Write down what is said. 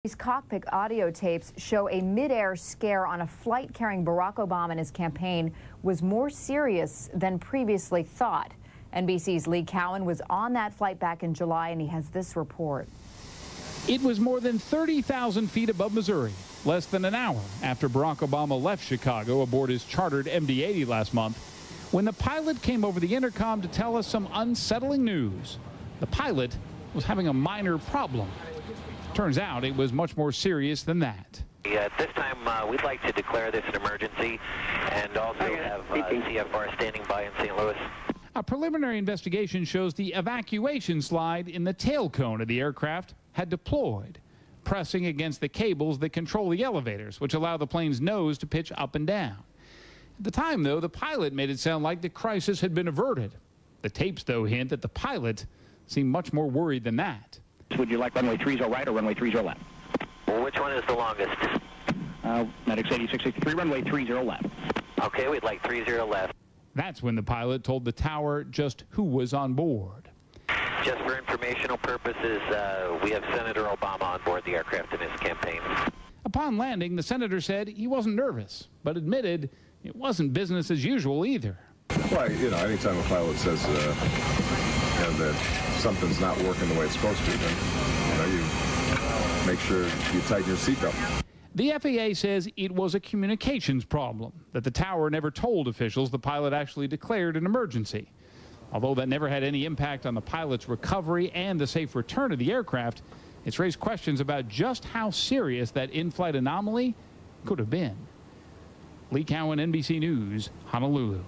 These cockpit audio tapes show a mid-air scare on a flight carrying Barack Obama and his campaign was more serious than previously thought. NBC's Lee Cowan was on that flight back in July, and he has this report. It was more than 30,000 feet above Missouri, less than an hour after Barack Obama left Chicago aboard his chartered MD-80 last month, when the pilot came over the intercom to tell us some unsettling news. The pilot was having a minor problem. Turns out it was much more serious than that. At this time, we'd like to declare this an emergency and also have CFR standing by in St. Louis. A preliminary investigation shows the evacuation slide in the tail cone of the aircraft had deployed, pressing against the cables that control the elevators, which allow the plane's nose to pitch up and down. At the time, though, the pilot made it sound like the crisis had been averted. The tapes, though, hint that the pilot seemed much more worried than that. Would you like runway 30 right or runway 30 left? Well, which one is the longest? Medics 8663, runway 30 left. Okay, we'd like 30 left. That's when the pilot told the tower just who was on board. Just for informational purposes, we have Senator Obama on board the aircraft in his campaign. Upon landing, the senator said he wasn't nervous, but admitted it wasn't business as usual either. Well, you know, anytime a pilot says that something's not working the way it's supposed to, then you make sure you tighten your seatbelt. The FAA says it was a communications problem, that the tower never told officials the pilot actually declared an emergency. Although that never had any impact on the pilot's recovery and the safe return of the aircraft, it's raised questions about just how serious that in-flight anomaly could have been. Lee Cowan, NBC News, Honolulu.